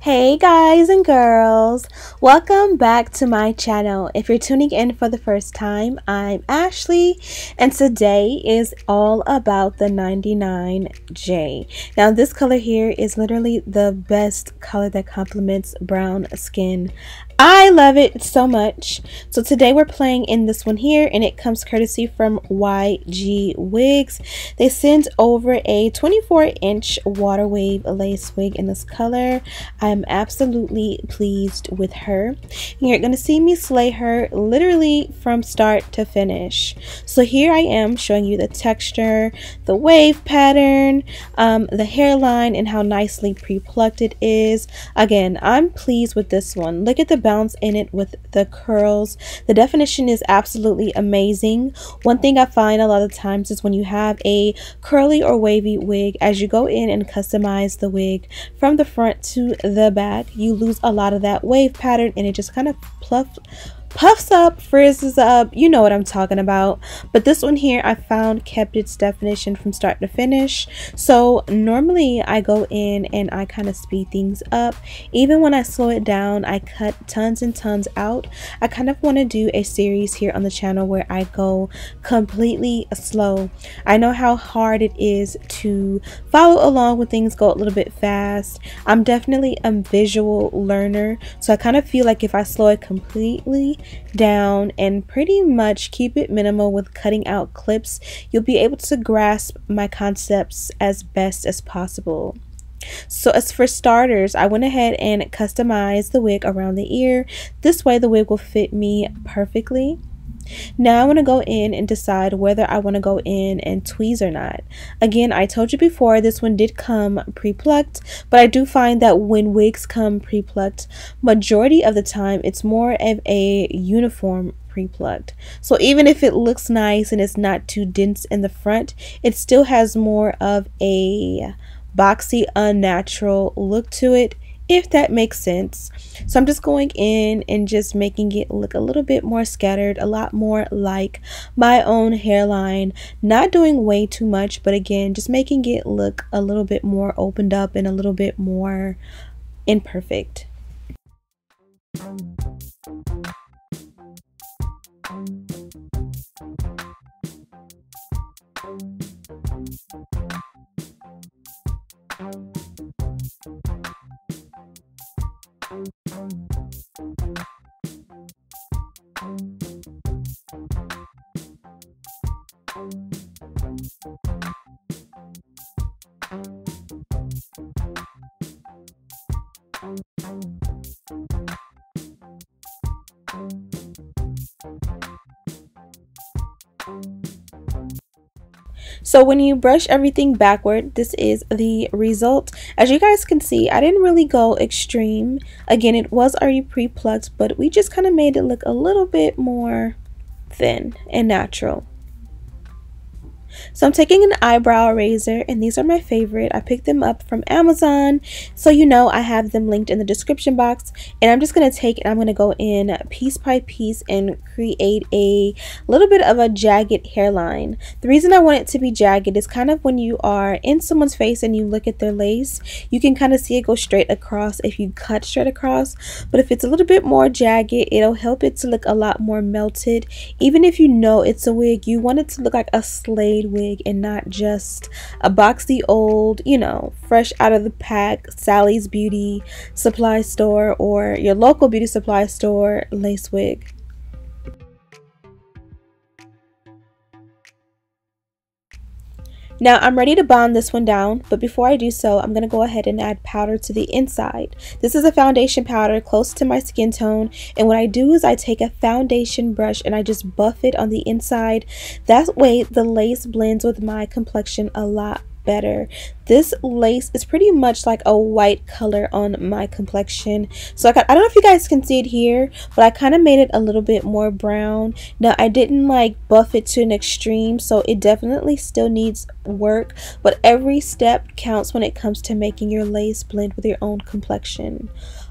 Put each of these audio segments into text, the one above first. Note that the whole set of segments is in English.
Hey guys and girls, welcome back to my channel. If you're tuning in for the first time, I'm Ashley and today is all about the 99J. Now this color here is literally the best color that complements brown skin. I love it so much. So today we're playing in this one here and it comes courtesy from YGwigs. They sent over a 24-inch water wave lace wig in this color. I'm absolutely pleased with her. And you're going to see me slay her literally from start to finish. So here I am showing you the texture, the wave pattern, the hairline, and how nicely pre-plucked it is. Again, I'm pleased with this one. Look at the bounce in it with the curls. The definition is absolutely amazing. One thing I find a lot of times is when you have a curly or wavy wig, as you go in and customize the wig from the front to the back, you lose a lot of that wave pattern and it just kind of puffs up, frizzes up, you know what I'm talking about. But this one here I found kept its definition from start to finish. So normally I go in and I kind of speed things up. Even when I slow it down, I cut tons and tons out. I kind of want to do a series here on the channel where I go completely slow. I know how hard it is to follow along when things go a little bit fast. I'm definitely a visual learner, so I kind of feel like if I slow it completely down and pretty much keep it minimal with cutting out clips, you'll be able to grasp my concepts as best as possible. So as for starters, I went ahead and customized the wig around the ear. This way the wig will fit me perfectly. Now I want to go in and decide whether I want to go in and tweeze or not. Again, I told you before this one did come pre-plucked, but I do find that when wigs come pre-plucked, majority of the time it's more of a uniform pre-plucked. So even if it looks nice and it's not too dense in the front, it still has more of a boxy, unnatural look to it, if that makes sense. So I'm just going in and just making it look a little bit more scattered, a lot more like my own hairline. Not doing way too much, but again, just making it look a little bit more opened up and a little bit more imperfect. So when you brush everything backward, this is the result. As you guys can see, I didn't really go extreme. Again, it was already pre-plucked, but we just kind of made it look a little bit more thin and natural. So I'm taking an eyebrow razor, and these are my favorite. I picked them up from Amazon, so you know I have them linked in the description box. And I'm just going to take it, I'm going to go in piece by piece and create a little bit of a jagged hairline. The reason I want it to be jagged is kind of when you are in someone's face and you look at their lace, you can kind of see it go straight across if you cut straight across. But if it's a little bit more jagged, it'll help it to look a lot more melted. Even if you know it's a wig, you want it to look like a slayed wig and not just a boxy old, you know, fresh out of the pack Sally's Beauty Supply Store or your local beauty supply store lace wig. Now I'm ready to bond this one down, but before I do so, I'm going to go ahead and add powder to the inside. This is a foundation powder close to my skin tone, and what I do is I take a foundation brush and I just buff it on the inside. That way the lace blends with my complexion a lot better. This lace is pretty much like a white color on my complexion, so I don't know if you guys can see it here, but I kind of made it a little bit more brown. Now I didn't like buff it to an extreme, so it definitely still needs work, but every step counts when it comes to making your lace blend with your own complexion.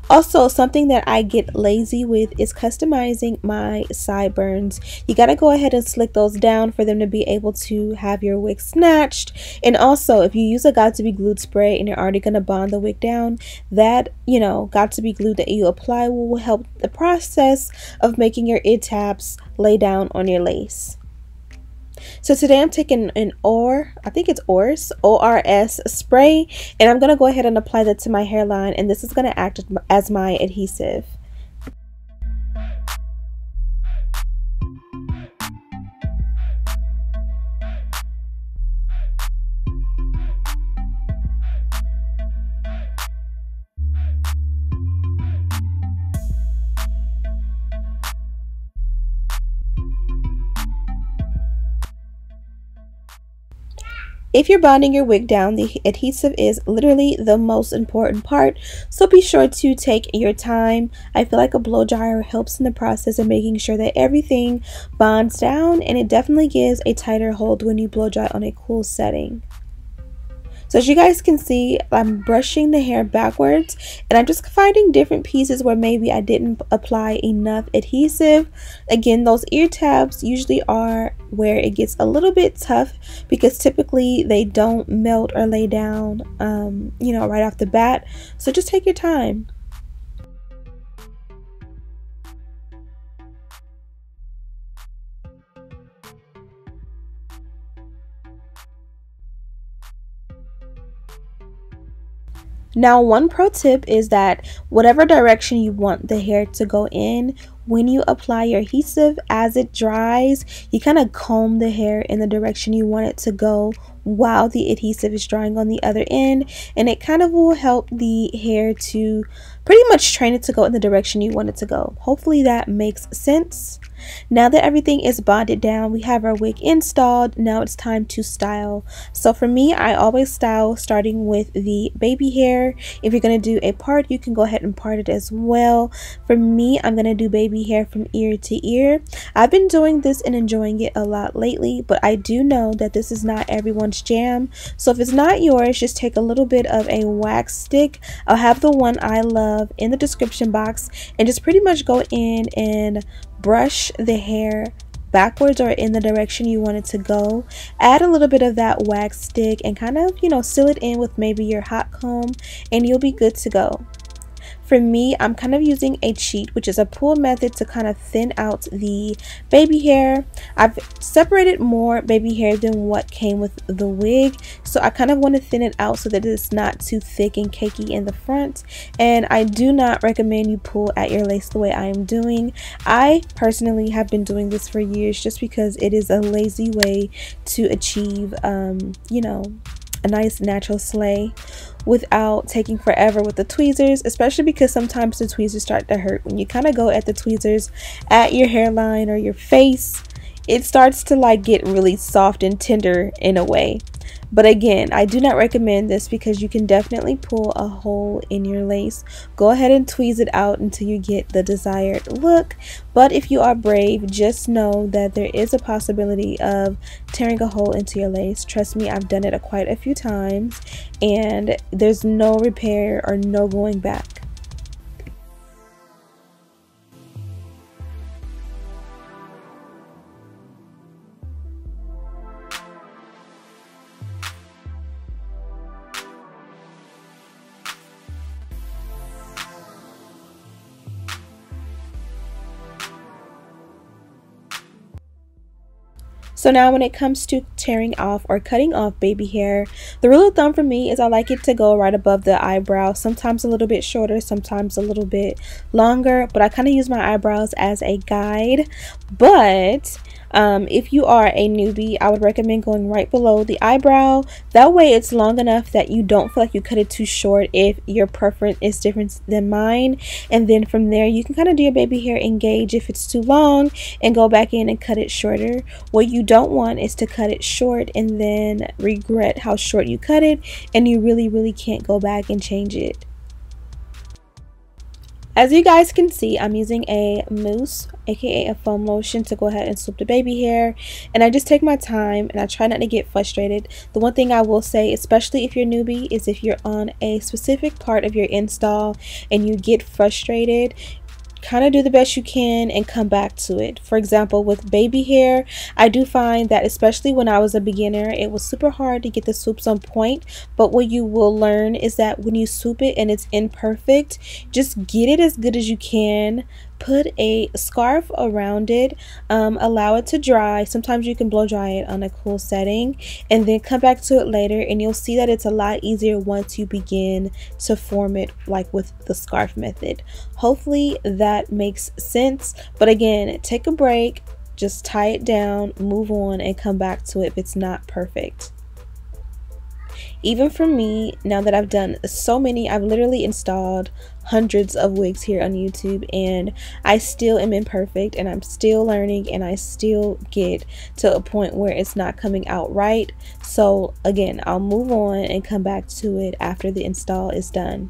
Also, something that I get lazy with is customizing my sideburns. You gotta go ahead and slick those down for them to be able to have your wig snatched. And also, if you use a got to be glued spray and you're already going to bond the wig down, that, you know, got to be glued that you apply will help the process of making your ear tabs lay down on your lace. So today I'm taking an I think it's ORS spray, and I'm going to go ahead and apply that to my hairline, and this is going to act as my adhesive. If you're bonding your wig down, the adhesive is literally the most important part, so be sure to take your time. I feel like a blow dryer helps in the process of making sure that everything bonds down, and it definitely gives a tighter hold when you blow dry on a cool setting. So as you guys can see, I'm brushing the hair backwards, and I'm just finding different pieces where maybe I didn't apply enough adhesive. Again, those ear tabs usually are where it gets a little bit tough because typically they don't melt or lay down, you know, right off the bat. So just take your time. Now, one pro tip is that whatever direction you want the hair to go in, when you apply your adhesive, as it dries, you kind of comb the hair in the direction you want it to go while the adhesive is drying on the other end, and it kind of will help the hair to pretty much train it to go in the direction you want it to go. Hopefully that makes sense. Now that everything is bonded down, we have our wig installed. Now it's time to style. So for me, I always style starting with the baby hair. If you're going to do a part, you can go ahead and part it as well. For me, I'm going to do baby hair from ear to ear. I've been doing this and enjoying it a lot lately, but I do know that this is not everyone's jam. So if it's not yours, just take a little bit of a wax stick. I'll have the one I love in the description box, and just pretty much go in and brush the hair backwards or in the direction you want it to go. Add a little bit of that wax stick and kind of, you know, seal it in with maybe your hot comb, and you'll be good to go. For me, I'm kind of using a cheat, which is a pull method to kind of thin out the baby hair. I've separated more baby hair than what came with the wig, so I kind of want to thin it out so that it's not too thick and cakey in the front. And I do not recommend you pull at your lace the way I am doing. I personally have been doing this for years just because it is a lazy way to achieve, you know, a nice natural slay without taking forever with the tweezers, especially because sometimes the tweezers start to hurt. When you kind of go at the tweezers at your hairline or your face, it starts to like get really soft and tender in a way. But again, I do not recommend this because you can definitely pull a hole in your lace. Go ahead and tweeze it out until you get the desired look. But if you are brave, just know that there is a possibility of tearing a hole into your lace. Trust me, I've done it quite a few times, and there's no repair or no going back. So now when it comes to tearing off or cutting off baby hair, the rule of thumb for me is I like it to go right above the eyebrow, sometimes a little bit shorter, sometimes a little bit longer, but I kind of use my eyebrows as a guide. But if you are a newbie, I would recommend going right below the eyebrow. That way it's long enough that you don't feel like you cut it too short if your preference is different than mine. And then from there you can kind of do your baby hair and gauge if it's too long and go back in and cut it shorter. What you don't want is to cut it short and then regret how short you cut it, and you really can't go back and change it. As you guys can see, I'm using a mousse, aka a foam lotion, to go ahead and swoop the baby hair, and I just take my time and I try not to get frustrated. The one thing I will say, especially if you're newbie, is if you're on a specific part of your install and you get frustrated, kind of do the best you can and come back to it. For example, with baby hair, I do find that especially when I was a beginner, it was super hard to get the swoops on point. But what you will learn is that when you swoop it and it's imperfect, just get it as good as you can. Put a scarf around it, allow it to dry. Sometimes you can blow dry it on a cool setting, and then come back to it later, and you'll see that it's a lot easier once you begin to form it like with the scarf method. Hopefully that makes sense. But again, take a break, just tie it down, move on, and come back to it if it's not perfect. Even for me, now that I've done so many, I've literally installed hundreds of wigs here on YouTube, and I still am imperfect, and I'm still learning, and I still get to a point where it's not coming out right. So again, I'll move on and come back to it after the install is done.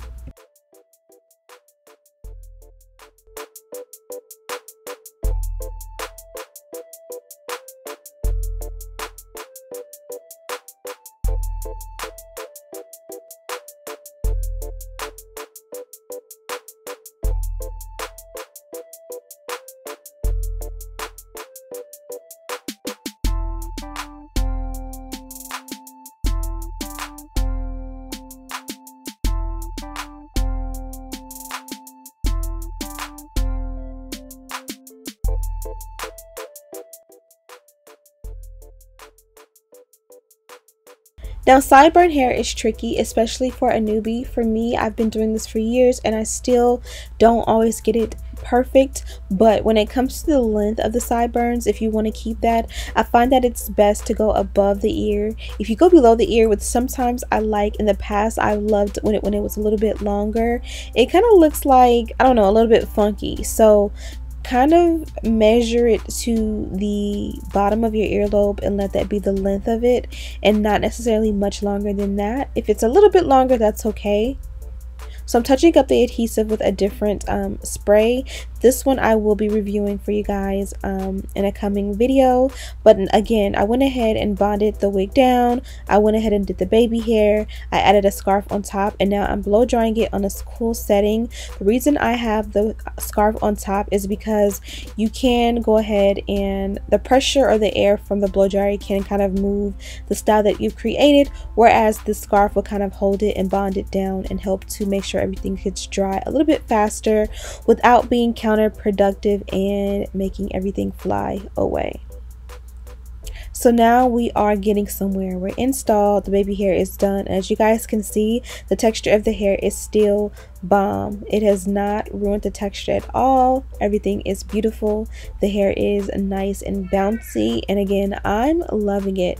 Now, sideburn hair is tricky, especially for a newbie. For me, I've been doing this for years and I still don't always get it perfect. But when it comes to the length of the sideburns, if you want to keep that, I find that it's best to go above the ear. If you go below the ear, which sometimes I like, in the past I loved when it was a little bit longer, it kind of looks like, I don't know, a little bit funky. So kind of measure it to the bottom of your earlobe and let that be the length of it, and not necessarily much longer than that. If it's a little bit longer, that's okay. So I'm touching up the adhesive with a different spray. This one I will be reviewing for you guys in a coming video. But again, I went ahead and bonded the wig down. I went ahead and did the baby hair. I added a scarf on top, and now I'm blow drying it on a cool setting. The reason I have the scarf on top is because you can go ahead and the pressure or the air from the blow dryer can kind of move the style that you've created, whereas the scarf will kind of hold it and bond it down and help to make sure everything gets dry a little bit faster without being counterproductive and making everything fly away. So now we are getting somewhere. We're installed, the baby hair is done. As you guys can see, the texture of the hair is still bomb. It has not ruined the texture at all. Everything is beautiful. The hair is nice and bouncy, and again, I'm loving it.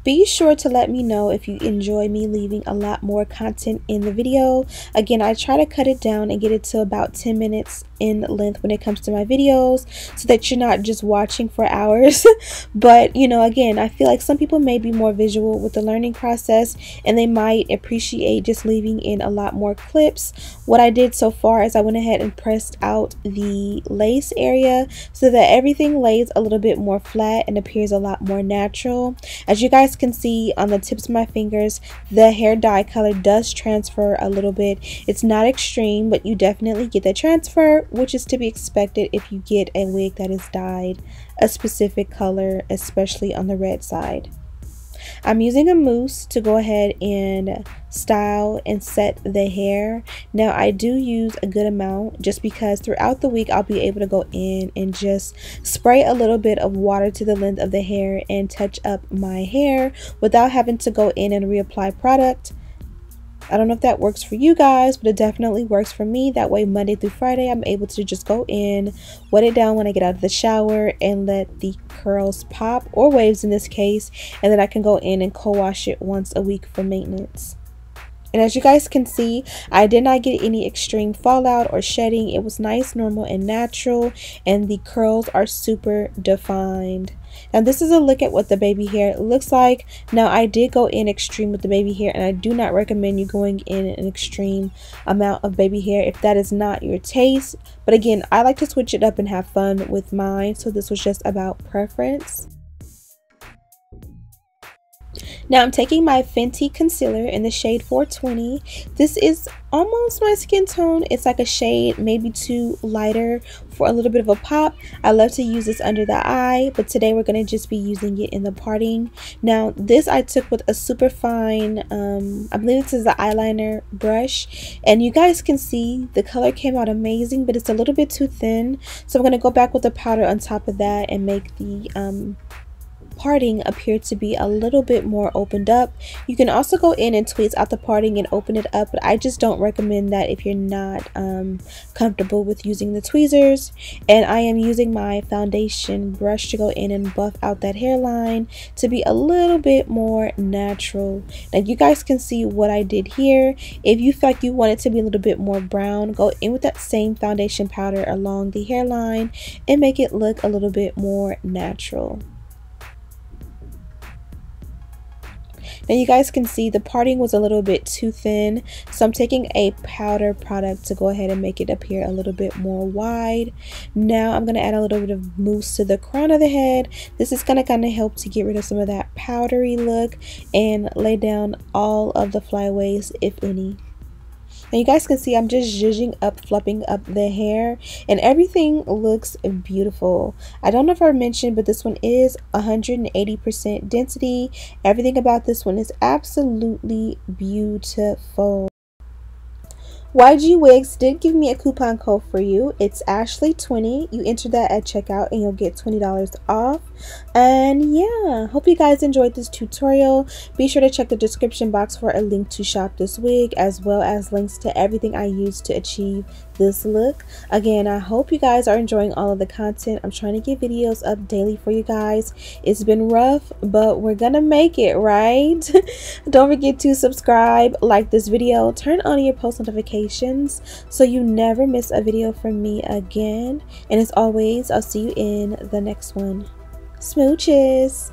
Be sure to let me know if you enjoy me leaving a lot more content in the video. Again, I try to cut it down and get it to about 10 minutes in length when it comes to my videos, so that you're not just watching for hours. But you know, again, I feel like some people may be more visual with the learning process, and they might appreciate just leaving in a lot more clips. What I did so far is I went ahead and pressed out the lace area so that everything lays a little bit more flat and appears a lot more natural. As you guys can see on the tips of my fingers, the hair dye color does transfer a little bit. It's not extreme, but you definitely get the transfer, which is to be expected if you get a wig that is dyed a specific color, especially on the red side. I'm using a mousse to go ahead and style and set the hair. Now I do use a good amount just because throughout the week I'll be able to go in and just spray a little bit of water to the length of the hair and touch up my hair without having to go in and reapply product. I don't know if that works for you guys, but it definitely works for me. That way Monday through Friday I'm able to just go in, wet it down when I get out of the shower, and let the curls pop, or waves in this case, and then I can go in and co-wash it once a week for maintenance. And as you guys can see, I did not get any extreme fallout or shedding. It was nice, normal, and natural, and the curls are super defined. Now this is a look at what the baby hair looks like. Now I did go in extreme with the baby hair, and I do not recommend you going in an extreme amount of baby hair if that is not your taste. But again, I like to switch it up and have fun with mine, so this was just about preference. Now I'm taking my Fenty concealer in the shade 420. This is almost my skin tone. It's like a shade maybe too lighter for a little bit of a pop. I love to use this under the eye, but today we're going to just be using it in the parting. Now this I took with a super fine, I believe this is the eyeliner brush, and you guys can see the color came out amazing, but it's a little bit too thin. So I'm going to go back with the powder on top of that and make the parting appear to be a little bit more opened up. You can also go in and tweeze out the parting and open it up, but I just don't recommend that if you're not comfortable with using the tweezers. And I am using my foundation brush to go in and buff out that hairline to be a little bit more natural. Now you guys can see what I did here. If you feel like you want it to be a little bit more brown, go in with that same foundation powder along the hairline and make it look a little bit more natural. Now you guys can see the parting was a little bit too thin, so I'm taking a powder product to go ahead and make it appear a little bit more wide. Now I'm going to add a little bit of mousse to the crown of the head. This is going to kind of help to get rid of some of that powdery look and lay down all of the flyaways, if any. Now you guys can see I'm just zhuzhing up, fluffing up the hair, and everything looks beautiful. I don't know if I mentioned, but this one is 180% density. Everything about this one is absolutely beautiful. YGwigs did give me a coupon code for you. It's Ashley20. You enter that at checkout and you'll get $20 off. And yeah, hope you guys enjoyed this tutorial. Be sure to check the description box for a link to shop this wig, as well as links to everything I used to achieve this look. Again, I hope you guys are enjoying all of the content. I'm trying to get videos up daily for you guys. It's been rough, but we're gonna make it, right? Don't forget to subscribe, like this video, turn on your post notifications so you never miss a video from me again. And as always, I'll see you in the next one. Smooches!